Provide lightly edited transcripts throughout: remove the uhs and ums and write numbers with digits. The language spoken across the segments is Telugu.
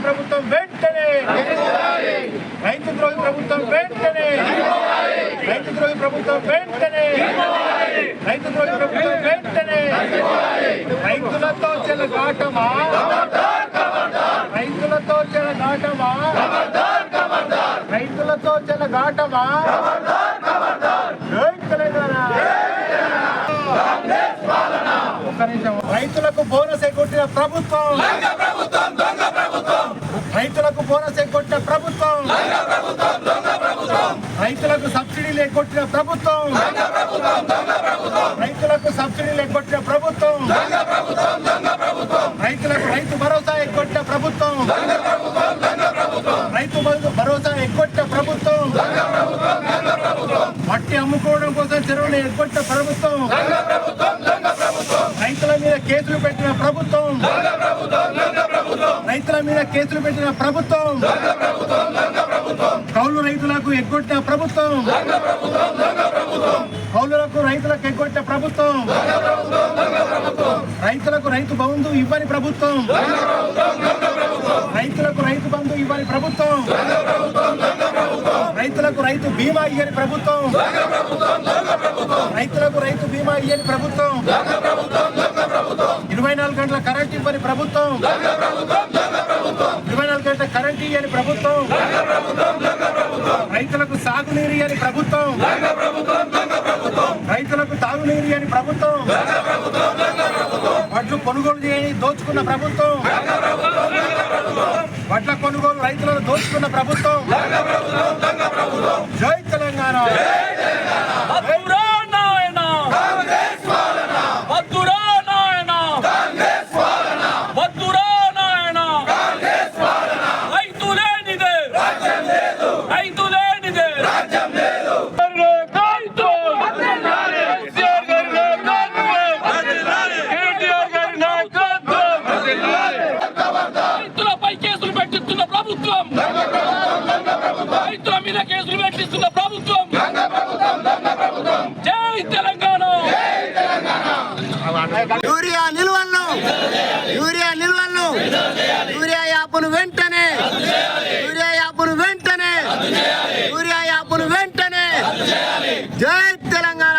ప్రభుత్వం వెంటనే రైతు ద్రోహి ప్రభుత్వం వెంటనే రైతు ద్రోహి ప్రభుత్వం వెంటనే రైతు ద్రోహి ప్రభుత్వం వెంటనే రైతులతో చెలగాటమా రైతులతో చెలగాటమా రైతులతో చెలగాటమా తెలంగాణ ఒక్క నిమిషం. రైతులకు బోనస్ ఎగ్గొట్టిన ప్రభుత్వం రైతులకు బోనస్ ఎగ్గొట్టిన ప్రభుత్వం రైతులకు సబ్సిడీలు ఎగ్గొట్టిన ప్రభుత్వం రైతులకు సబ్సిడీలు ఎగ్గొట్టిన ప్రభుత్వం రైతులకు రైతు భరోసా ఎగ్గొట్టిన ప్రభుత్వం రైతు భరోసా ఎగ్గొట్టిన ప్రభుత్వం మట్టి అమ్ముకోవడం కోసం చెరువులు ఎగ్గొట్టిన ప్రభుత్వం రైతుల మీద కేసులు పెట్టిన ప్రభుత్వం రైతుల మీద కేసులు పెట్టిన ప్రభుత్వం కౌలు రైతులకు ఎగ్గొట్టిన ప్రభుత్వం కౌలులకు రైతులకు ఎగ్గొట్టిన ప్రభుత్వం రైతులకు రైతు బంధు ఇవ్వని ప్రభుత్వం రైతులకు రైతు బంధు ఇవ్వని ప్రభుత్వం రైతులకు రైతు బీమా ఇవ్వని ప్రభుత్వం రైతులకు రైతు బీమా ఇవ్వని ప్రభుత్వం 24 గంటల కరెంట్ ఇవ్వని ప్రభుత్వం 24 గంటల కరెంట్ ఇవ్వని ప్రభుత్వం రైతులకు సాగునీరు ఇవ్వని ప్రభుత్వం రైతులకు తాగునీరు ఇవ్వని ప్రభుత్వం వడ్లు కొనుగోలు చేయని దోచుకున్న ప్రభుత్వం వడ్ల కొనుగోలు రైతులను దోచుకున్న ప్రభుత్వం జై తెలంగాణ రైతుల మీద కేసులు పెట్టిస్తున్న ప్రభుత్వం జై తెలంగాణ. యూరియా నిల్వలను యూరియా యాప్ను వెంటనే జై తెలంగాణ.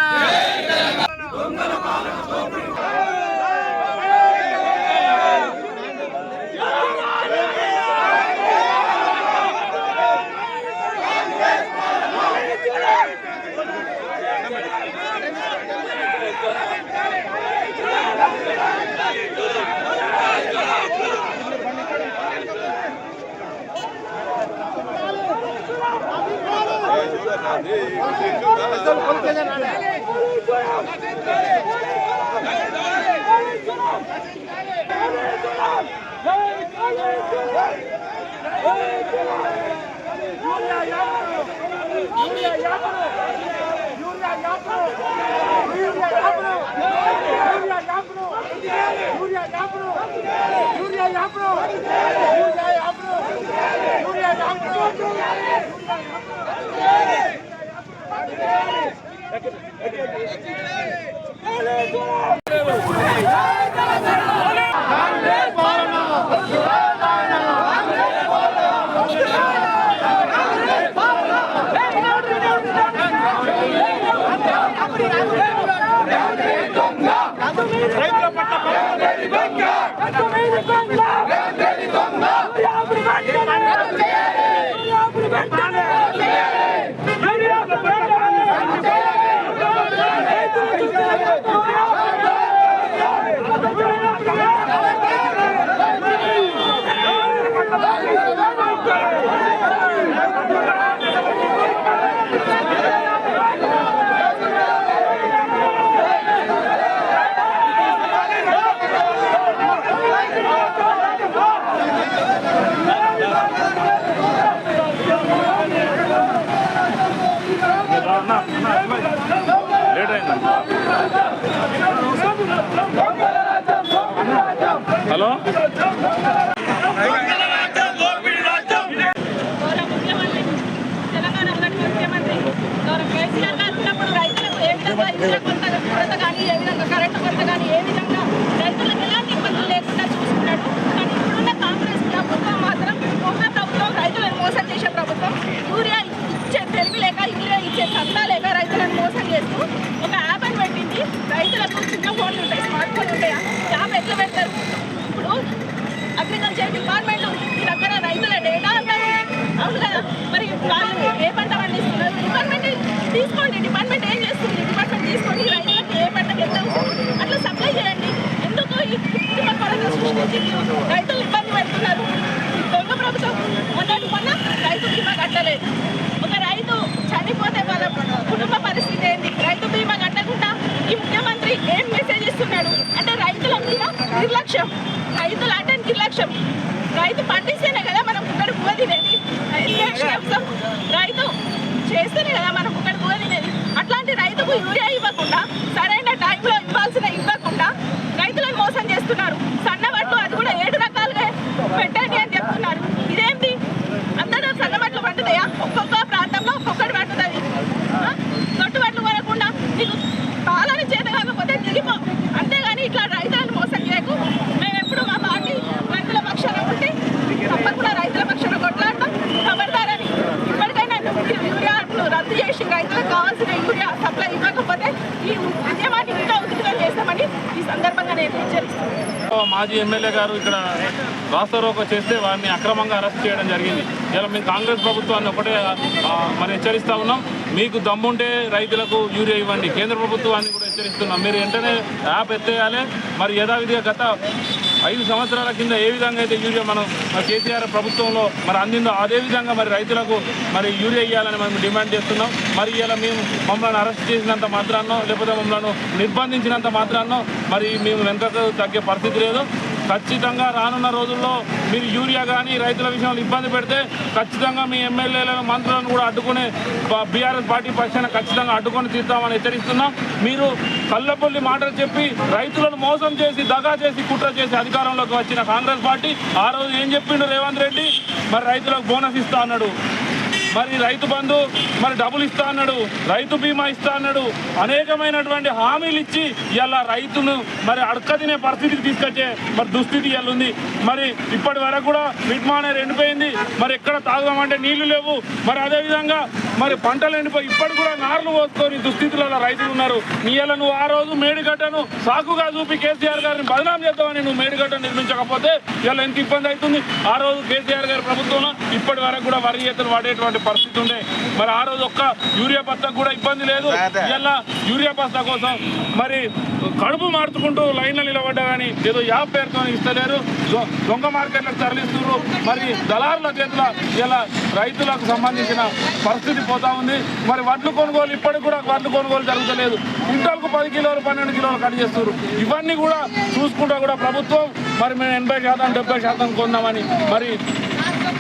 Hey! హలో తెలంగాణ ముఖ్యమంత్రి కేసీఆర్ గారు ఉన్నప్పుడు రైతులకు ఏ విధంగా ఇసుక కొరత కానీ ఏ విధంగా కరెంటు కొరత కానీ ఏ విధంగా రైతులకు ఎలాంటి ఇబ్బందులు లేకుండా చూసుకున్నాడు. కానీ ఇప్పుడున్న కాంగ్రెస్ ప్రభుత్వం మాత్రం ఒక ప్రభుత్వం రైతులను మోసం చేసే ప్రభుత్వం. యూరియా ఇచ్చే తెలివి లేక యూరియా ఇచ్చే సత్తా లేక రైతులను మోసం చేస్తూ ఒక యాప్ అని పెట్టింది. రైతులకు చిన్న ఫోన్లు ఉంటాయి, స్మార్ట్ ఫోన్లు ఉంటాయా, యాప్ ఎట్లా పెడతారు? ఇప్పుడు అగ్రికల్చర్ డిపార్ట్మెంట్ మీ దగ్గర రైతుల డేటా అంటారు, అవును కదా? మరి వాళ్ళు ఏ పంట పండిస్తున్నారు? డిపార్ట్మెంట్ తీసుకోండి. డిపార్ట్మెంట్ ఏం చేస్తుంది? డిపార్ట్మెంట్ తీసుకొని రైతులకు ఏ పంటకు ఎంత అట్లా సప్లై చేయండి. ఎందుకు ఈ కుటుంబ కొరత సృష్టించి రైతులు ఇబ్బంది పెడుతున్నారు? దొంగ ప్రభుత్వం మొన్న రైతు బీమా కట్టలేదు. ఒక రైతు చనిపోతే వాళ్ళ కుటుంబ పరిస్థితి ఏంటి? రైతు బీమా కట్టకుండా ఈ ముఖ్యమంత్రి ఏం మెసేజ్ ఇస్తున్నాడు అంటే రైతుల మీద నిర్లక్ష్యం. రైతులు అంటే నిర్లక్ష్యం. రైతు పండిస్తేనే కదా మనం ఒకటి పువ్వ తినేది. రైతు చేస్తేనే కదా మనం ఒకటి పువ్వ తినేది. అట్లాంటి రైతుకు యూరియా ఇవ్వకుండా సరైన టైంలో ఇవ్వకుండా రైతులను మోసం చేస్తున్నారు. సన్నవడ్లు అది కూడా 7 రకాలుగా పెట్టండి అని చెప్తున్నారు. ఇదేంటి? అందరూ సన్నవడ్లు పండుతాయా? ఒక్కొక్క ప్రాంతంలో ఒక్కొక్కటి పండుతుంది. తొట్టువడ్లు కొనకుండా నీకు పాలన చేత కాకపోతే దిగిపో, అంతేగాని ఇట్లా రైతులను మోసం చేయకు. మేము ఎప్పుడు మా పార్టీ రైతుల పక్షాన ఉంటే తప్పకుండా రైతుల పక్షాన కొట్లాడతాం. ఖబర్దారని ఇప్పటికైనా యూరియాను రద్దు చేసి రైతులకు కావాల్సిన యూరియా సప్లై ఇవ్వకపోతే ఈ ఉద్యమాన్ని ఇంకా ఉధృతం చేస్తామని ఈ సందర్భంగా నేను హెచ్చరిస్తున్నాను. మాజీ ఎమ్మెల్యే గారు ఇక్కడ రాస్తారోకో చేస్తే వారిని అక్రమంగా అరెస్ట్ చేయడం జరిగింది. ఇలా మేము కాంగ్రెస్ ప్రభుత్వాన్ని ఒకటే మరి హెచ్చరిస్తూ ఉన్నాం, మీకు దమ్ముంటే రైతులకు యూరియా ఇవ్వండి. కేంద్ర ప్రభుత్వాన్ని కూడా హెచ్చరిస్తున్నాం, మీరు వెంటనే యాప్ ఎత్తేయాలి. మరి యథావిధిగా గత 5 సంవత్సరాల కింద ఏ విధంగా అయితే యూరియా మనం కేసీఆర్ ప్రభుత్వంలో మరి అందిందో అదేవిధంగా మరి రైతులకు మరి యూరియా ఇవ్వాలని మేము డిమాండ్ చేస్తున్నాం. మరి ఇలా మమ్మల్ని అరెస్ట్ చేసినంత మాత్రాన్నో లేకపోతే మమ్మల్ని నిర్బంధించినంత మాత్రాన్నో మరి మేము వెనకకు తగ్గే పరిస్థితి లేదు. ఖచ్చితంగా రానున్న రోజుల్లో మీరు యూరియా కానీ రైతుల విషయంలో ఇబ్బంది పెడితే ఖచ్చితంగా మీ ఎమ్మెల్యేలను మంత్రులను కూడా అడ్డుకునే బీఆర్ఎస్ పార్టీ పక్షాన ఖచ్చితంగా అడ్డుకొని తీస్తామని హెచ్చరిస్తున్నాం. మీరు కళ్ళపల్లి మాటలు చెప్పి రైతులను మోసం చేసి దగా చేసి కుట్ర చేసి అధికారంలోకి వచ్చిన కాంగ్రెస్ పార్టీ ఆ రోజు ఏం చెప్పిండు రేవంత్ రెడ్డి? మరి రైతులకు బోనస్ ఇస్తా అన్నాడు, మరి రైతు బంధు మరి డబ్బులు ఇస్తా అన్నాడు, రైతు బీమా ఇస్తా అన్నాడు, అనేకమైనటువంటి హామీలు ఇచ్చి ఇలా రైతును మరి అడక తినే పరిస్థితికి తీసుకొచ్చే మరి దుస్థితి ఇలా ఉంది. మరి ఇప్పటి వరకు కూడా మిడ్మానేర్ ఎండిపోయింది, మరి ఎక్కడ తాగుదామంటే నీళ్లు లేవు. మరి అదేవిధంగా మరి పంటలు ఎండిపోయి ఇప్పటి కూడా నార్లు పోసుకొని దుస్థితిలో రైతులు ఉన్నారు. ఇలా నువ్వు ఆ రోజు మేడిగడ్డను సాకుగా చూపి కేసీఆర్ గారిని బదనాం చేద్దామని నువ్వు మేడిగడ్డ నిర్మించకపోతే ఇలా ఎంత ఇబ్బంది అవుతుంది. ఆ రోజు కేసీఆర్ గారి ప్రభుత్వంలో ఇప్పటి వరకు కూడా వరి ఈతలు పడేటువంటి పరిస్థితి ఉండే. మరి ఆ రోజు ఒక్క యూరియా బస్తాకు కూడా ఇబ్బంది లేదు. ఇలా యూరియా బస్తా కోసం మరి కడుపు మార్చుకుంటూ లైన్లో నిలబడ్డా కానీ ఏదో యాప్ పేరుతో ఇస్తలేరు, దొంగ మార్కెట్లకు తరలిస్తున్నారు. మరి దళారుల చేతుల ఇలా రైతులకు సంబంధించిన పరిస్థితి పోతా ఉంది. మరి వడ్లు కొనుగోలు ఇప్పటికి కూడా వడ్లు కొనుగోలు జరుగుతలేదు. క్వింటాల్కు 10 కిలోలు 12 కిలోలు కట్ చేస్తున్నారు. ఇవన్నీ కూడా చూసుకుంటా కూడా ప్రభుత్వం మరి మేము 80% 70% కొందామని మరి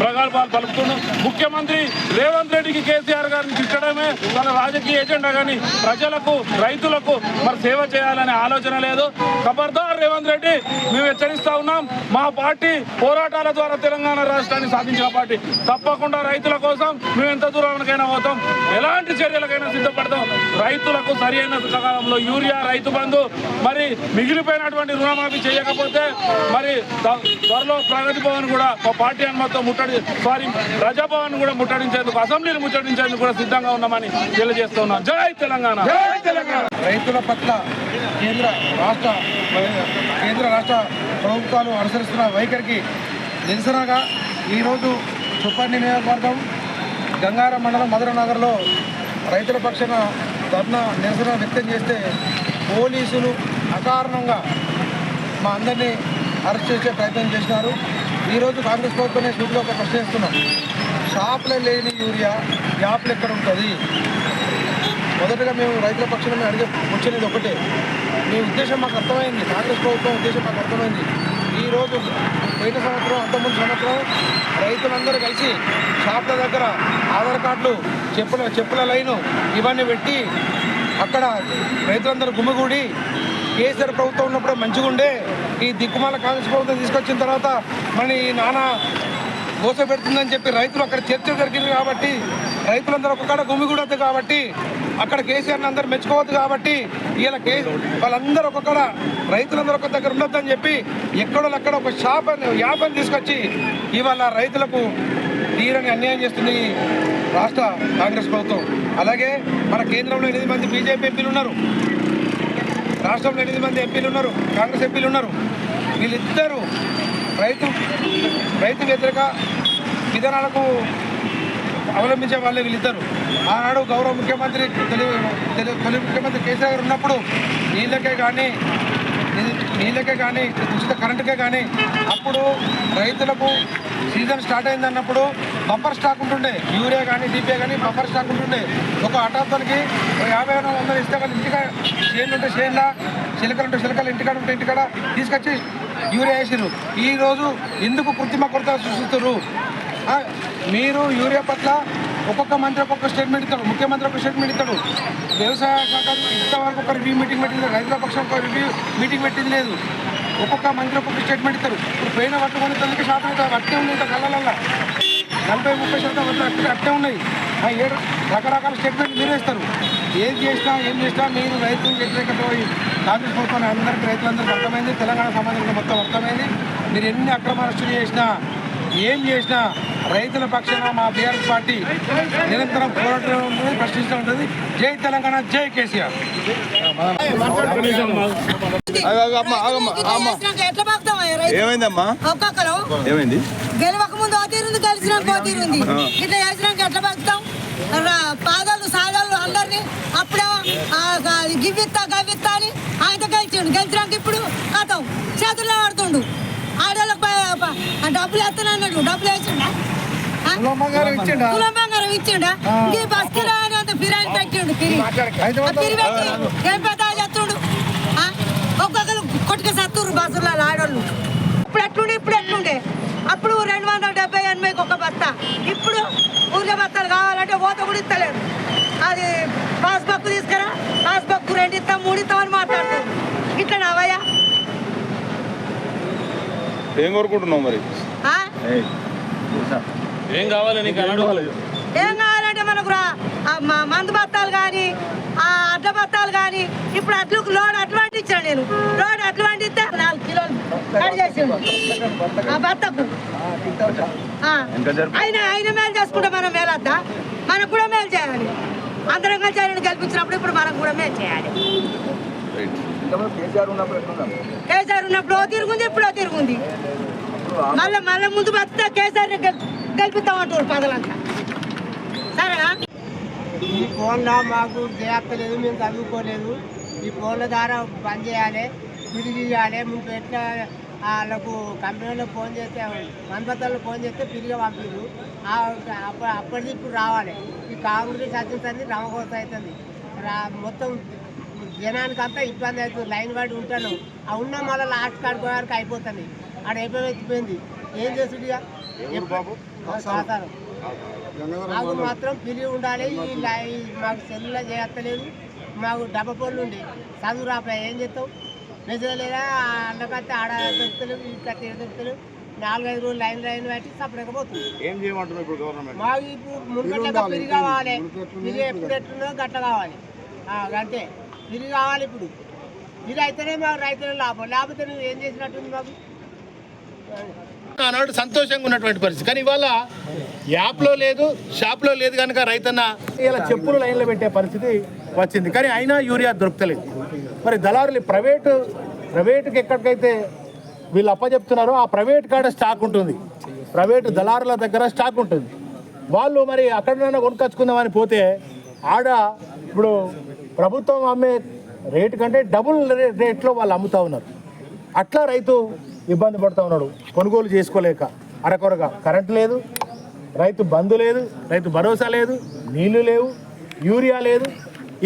ప్రగల్భాలు పలుకుతున్నాం. ముఖ్యమంత్రి రేవంత్ రెడ్డికి కేసీఆర్ గారిని తిట్టడమే తన రాజకీయ ఎజెండా కానీ ప్రజలకు రైతులకు మరి సేవ చేయాలనే ఆలోచన లేదు. ఖబర్దార్ రేవంత్ రెడ్డి, మేము హెచ్చరిస్తా ఉన్నాం. మా పార్టీ పోరాటాల ద్వారా తెలంగాణ రాష్ట్రాన్ని సాధించిన పార్టీ. తప్పకుండా రైతుల కోసం మేము ఎంత దూరానికైనా పోతాం, ఎలాంటి చర్యలకైనా సిద్ధపడతాం. రైతులకు సరైన సకాలంలో యూరియా, రైతు బంధు, మరి మిగిలిపోయినటువంటి రుణమాఫీ చేయకపోతే మరి త్వరలో ప్రగతి భవన్ కూడా మా పార్టీ అనుమతితో ప్రజాభవన్ కూడా ముట్టడించేందుకు, అసెంబ్లీని ముట్టడించేందుకు కూడా సిద్ధంగా ఉన్నామని తెలియజేస్తున్నాం. జై తెలంగాణ. జై తెలంగాణ. రైతుల పట్ల కేంద్ర రాష్ట్ర ప్రభుత్వాలు అనుసరిస్తున్న వైఖరికి నిరసనగా ఈరోజు చుప్పండి నియోజకవర్గం గంగారం మండలం మధురనగర్లో రైతుల పక్షాన ధర్నా నిరసన వ్యక్తం చేస్తే పోలీసులు అకారణంగా మా అందరినీ అరెస్ట్ చేసే ప్రయత్నం చేసినారు. ఈరోజు కాంగ్రెస్ ప్రభుత్వమే సూటిగా ఒక ప్రశ్న చేస్తున్నాం. షాపులో లేని యూరియా యాప్లు ఎక్కడ ఉంటుంది? మొదటగా మేము రైతుల పక్షాన అడిగే వచ్చేది ఒకటే, మీ ఉద్దేశం మాకు అర్థమైంది, కాంగ్రెస్ ప్రభుత్వం ఉద్దేశం మాకు అర్థమైంది. ఈరోజు పోయిన సంవత్సరం అంతకుముందు సంవత్సరం రైతులందరూ కలిసి షాపుల దగ్గర ఆధార్ కార్డులు, చెప్పుల లైను ఇవన్నీ పెట్టి అక్కడ రైతులందరూ గుమిగూడి కేసీఆర్ ప్రభుత్వం ఉన్నప్పుడు మంచిగా ఉండే, ఈ దిక్కుమాల కాంగ్రెస్ ప్రభుత్వం తీసుకొచ్చిన తర్వాత మరి ఈ నానా గోస పెడుతుందని చెప్పి రైతులు అక్కడ చర్చ జరిగింది కాబట్టి రైతులందరూ ఒక్కడ గుమిగూడద్దు కాబట్టి అక్కడ కేసీఆర్ని అందరూ మెచ్చుకోవద్దు కాబట్టి ఇలా వాళ్ళందరూ ఒక్కడ రైతులందరూ ఒక దగ్గర ఉండొద్దని చెప్పి ఎక్కడో అక్కడ ఒక యాపని తీసుకొచ్చి ఇవాళ రైతులకు తీరని అన్యాయం చేస్తుంది రాష్ట్ర కాంగ్రెస్ ప్రభుత్వం. అలాగే మన కేంద్రంలో 8 మంది బీజేపీ ఎంపీలు ఉన్నారు, రాష్ట్రంలో 8 మంది ఎంపీలు ఉన్నారు, కాంగ్రెస్ ఎంపీలు ఉన్నారు. వీళ్ళిద్దరూ రైతు వ్యతిరేక విధానాలకు అవలంబించే వాళ్ళే వీళ్ళిద్దరు. ఆనాడు గౌరవ ముఖ్యమంత్రి తొలి ముఖ్యమంత్రి కేసీఆర్ గారు ఉన్నప్పుడు నీళ్ళకే కానీ ఉచిత కరెంటుకే కానీ అప్పుడు రైతులకు సీజన్ స్టార్ట్ అయింది అన్నప్పుడు బంపర్ స్టాక్ ఉంటుండే, యూరియా కానీ డిపిఏ కానీ బంపర్ స్టాక్ ఉంటుండే. ఒక అటాతోనికి 50-100 ఇస్తే కానీ ఇంటికా చేనులు ఉంటే చేనులా, చిలకలు ఉంటే చిలకలు, ఇంటికాడ ఉంటే ఇంటికాడ తీసుకొచ్చి యూరియా వేసిరు. ఈరోజు ఎందుకు కృత్రిమ కొరత సృష్టిస్తారు? మీరు యూరియా పట్ల ఒక్కొక్క మంత్రి ఒక్కొక్క స్టేట్మెంట్ ఇస్తాడు, ముఖ్యమంత్రి ఒక స్టేట్మెంట్ ఇస్తాడు. వ్యవసాయ శాఖ ఇంతవరకు ఒక రివ్యూ మీటింగ్ పెట్టింది, రైతుల పక్షం ఒక రివ్యూ మీటింగ్ పెట్టింది లేదు. ఒక్కొక్క మంత్రి ఒక్కొక్క స్టేట్మెంట్ ఇస్తారు. ఇప్పుడు పైన పట్టుకొని 90% అట్టే ఉన్నాయి, ఇంత కళ్ళల్లో 40-30% అట్టే ఉన్నాయి. 7 రకరకాల స్టేట్మెంట్ మీరే ఇస్తారు. ఏం చేసినా మీరు రైతులు వ్యతిరేకత కాంగ్రెస్ ప్రభుత్వాన్ని అందరికీ రైతులందరికీ అర్థమైంది, తెలంగాణ సమాజంలో మొత్తం అర్థమైంది. మీరు ఎన్ని అక్రమ అరెస్టులు చేసినా ఏం చేసినా రైతుల పక్షాన మా బీఆర్ఎస్ పార్టీ నిరంతరం పోరాటం ఉంటుంది, ప్రశ్నిస్తూ ఉంటుంది. జై తెలంగాణ, జై కేసీఆర్. ఏమైందమ్మా? ఒక్కొక్కరు ఏమైంది? గెలవక ముందు ఓ తీరుంది, గెలిచినాక ఓ తీరుంది. ఇట్లా చేసినాక ఎట్లా బతుకుతాం? పాదాలు సాదాలు అందరినీ అప్పుడేమో గివ్విత్తా గవ్విత్తా అని ఆయన గెలిచినాక ఇప్పుడు అతను చేతుల్లో పడుతుండు. ఆడవాళ్ళకి డబ్బులు వేస్తానన్నాడు, డబ్బులు వేసిండా? తులం బంగారం ఇచ్చిండా? ఈ బస్ కిరాయి అంత ఫిరాయి పెట్టిండు, పిరి పెట్టి ఏం పెద్ద చేస్తుండు. ఒక్కొక్కరు కొట్టుకు సత్తురు బస్సులలో ఆడవాళ్ళు. ఇప్పుడు ఎట్లుండే అప్పుడు 270-80 ఒక బత్త, ఇప్పుడు ఊళ్ళో బత్తాలు కావాలంటే ఓత కూడా ఇస్తలేదు. అది పాస్ బుక్ తీసుకురా, పాస్ బుక్ 2 ఇస్తాం 3 ఇస్తాం అని మాట్లాడుతుంది. ఇట్లా నావయ్యా ఏం కోరుకుంటున్నావు మరి? ఏం కావాలి నీకు? ఏం కావాలంటే మనకు మందు బత్తాలు కానీ అడ్ల బత్తాలు కానీ, ఇప్పుడు అట్లకు లోడ్ అటువంటి ఇచ్చాను నేను. లోడ్ అటువంటి ఇస్తే 4 కిలోలు కట్ చేసిండు ఆ బత్తకు. ఆయన మేలు చేసుకుంటే మనం మేలద్దా? మనకు కూడా మేలు చేయాలి. అందరం కలిసి ఆయన గెలిపించినప్పుడు ఇప్పుడు మనం కూడా మేలు చేయాలి. కేసీఆర్ ఉన్నప్పుడు ఓ తిరుగుంది, ఇప్పుడు ఓ తిరుగుంది. మళ్ళీ ముందు బతితే కేసీఆర్ గెలిపిస్తామంటారు పదలంతా. సరేనా? ఈ ఫోన్లో మాకు చేయక్కలేదు, మేము చదువుకోలేదు. ఈ ఫోన్ల ద్వారా బంద్ చేయాలి, తిరిగి ఇవ్వాలి. మీకు ఎట్లా వాళ్ళకు కంపెనీలో ఫోన్ చేస్తే, మనపత్రాల్లో ఫోన్ చేస్తే తిరిగి పంపిరు. అప్పటిది ఇప్పుడు రావాలి. ఈ కాంగ్రెస్ వచ్చింది రమకోత అవుతుంది. మొత్తం జనానికి అంతా ఇబ్బంది అవుతుంది. లైన్ పడి ఉంటాను, ఆ ఉన్న మళ్ళీ లాస్ట్ కాడికి వరకు అయిపోతుంది. ఆడ అయిపోయింది. ఏం చేస్తుడిగా సాధారణ మాకు మాత్రం పిలిగి ఉండాలి. ఈ మాకు సెల్లులో చేయలేదు. మాకు డబ్బా పళ్ళు ఉండి చదువు రాపా ఏం చేస్తావు? మెసేజ్ లేదా అన్నకత్తే ఆడ దొరుకుతలేవు, ఇక్కడ దొరుకుతలేవు. 4-5 రోజులు లైన్ పెట్టి సపరేకపోతుంది. ఏం చేయమంటున్నావు ఇప్పుడు గవర్నమెంట్? మాకు ఇప్పుడు మునుగట్లగా పిరి కావాలి. పిరి ఎప్పుడు ఎట్లున్నో గట్ల కావాలి. అంతే, పిరి కావాలి. ఇప్పుడు పిరి అయితేనే మాకు రైతులు లాభం, లేకపోతే నువ్వు ఏం చేసినట్టుంది మాకు. ఆనాడు సంతోషంగా ఉన్నటువంటి పరిస్థితి, కానీ ఇవాళ యాప్లో లేదు, షాప్లో లేదు కనుక రైతన్న ఇలా చెప్పులు లైన్లో పెట్టే పరిస్థితి వచ్చింది. కానీ అయినా యూరియా దొరుకుతలేదు. మరి దళారులు ప్రైవేటుకి ఎక్కడికైతే వీళ్ళు అప్పచెప్తున్నారో ఆ ప్రైవేట్ కాడ స్టాక్ ఉంటుంది, ప్రైవేటు దళారుల దగ్గర స్టాక్ ఉంటుంది. వాళ్ళు మరి అక్కడైనా కొనుక్కొచ్చుకుందామని పోతే ఆడ ఇప్పుడు ప్రభుత్వం అమ్మే రేటు కంటే డబుల్ రేట్లో వాళ్ళు అమ్ముతూ ఉన్నారు. అట్లా రైతు ఇబ్బంది పడుతూ ఉన్నాడు, కొనుగోలు చేసుకోలేక. అరకొరగా కరెంటు లేదు, రైతు బంధు లేదు, రైతు భరోసా లేదు, నీళ్లు లేవు, యూరియా లేదు.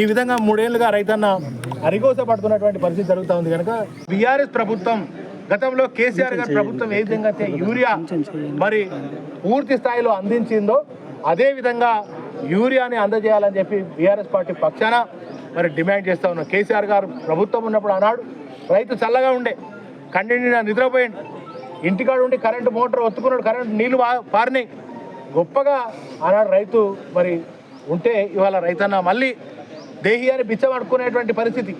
ఈ విధంగా 3 ఏళ్ళుగా రైతన్న అరిగోస పడుతున్నటువంటి పరిస్థితి జరుగుతూ ఉంది. కనుక బీఆర్ఎస్ ప్రభుత్వం గతంలో కేసీఆర్ గారి ప్రభుత్వం ఏ విధంగా అయితే యూరియా మరి పూర్తి స్థాయిలో అందించిందో అదే విధంగా యూరియాని అందజేయాలని చెప్పి బీఆర్ఎస్ పార్టీ పక్షాన మరి డిమాండ్ చేస్తూ ఉన్నాం. కేసీఆర్ గారు ప్రభుత్వం ఉన్నప్పుడు అన్నాడు రైతు చల్లగా ఉండే, కంటిన్యూ నిద్రపోయిండు, ఇంటికాడ ఉండి కరెంటు మోటార్ ఒత్తుకున్నాడు, కరెంటు నీళ్లు పారినాయి. గొప్పగా ఆనాడు రైతు మరి ఉంటే ఇవాళ రైతన్న మళ్ళీ దేహియాన్ని బిచ్చమడుకునేటువంటి పరిస్థితి.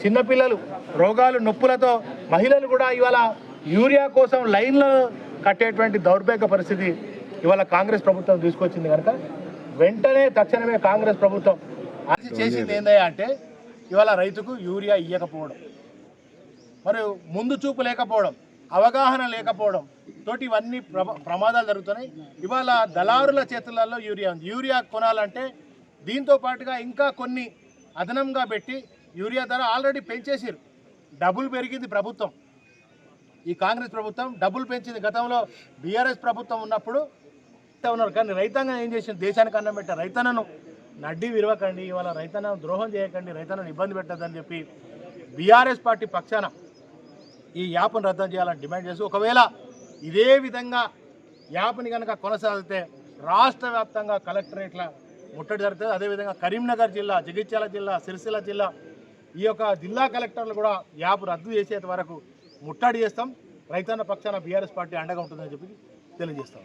చిన్నపిల్లలు రోగాలు నొప్పులతో మహిళలు కూడా ఇవాళ యూరియా కోసం లైన్లు కట్టేటువంటి దౌర్భాగ్య పరిస్థితి ఇవాళ కాంగ్రెస్ ప్రభుత్వం తీసుకొచ్చింది. కనుక వెంటనే తక్షణమే కాంగ్రెస్ ప్రభుత్వం అది చేసింది ఏందయ్యా అంటే ఇవాళ రైతుకు యూరియా ఇవ్వకపోవడం, మరియు ముందు చూపు లేకపోవడం, అవగాహన లేకపోవడం తోటి ఇవన్నీ ప్రమాదాలు జరుగుతున్నాయి. ఇవాళ దళారుల చేతులలో యూరియా ఉంది. యూరియా కొనాలంటే దీంతో పాటుగా ఇంకా కొన్ని అదనంగా పెట్టి యూరియా ధర ఆల్రెడీ పెంచేసారు. డబ్బులు పెరిగింది ప్రభుత్వం, ఈ కాంగ్రెస్ ప్రభుత్వం డబ్బులు పెంచింది. గతంలో బీఆర్ఎస్ ప్రభుత్వం ఉన్నప్పుడు ఉన్నారు, కానీ రైతాంగం ఏం చేసింది? దేశానికి అన్నం పెట్టారు. రైతన్నను నడ్డి విరవకండి, ఇవాళ రైతన్నను ద్రోహం చేయకండి, రైతన్నను ఇబ్బంది పెట్టద్దని చెప్పి బీఆర్ఎస్ పార్టీ పక్షాన ఈ యాప్ను రద్దు చేయాలని డిమాండ్ చేసి, ఒకవేళ ఇదే విధంగా యాప్ని కనుక కొనసాగితే రాష్ట్ర వ్యాప్తంగా కలెక్టరేట్ల ముట్టడి జరుగుతుంది. అదేవిధంగా కరీంనగర్ జిల్లా, జగిత్యాల జిల్లా, సిరిసిల్ల జిల్లా ఈ యొక్క జిల్లా కలెక్టర్లు కూడా యాప్ రద్దు చేసేంత వరకు ముట్టడి చేస్తాం. రైతన్న పక్షాన బీఆర్ఎస్ పార్టీ అండగా ఉంటుందని చెప్పి తెలియజేస్తాం.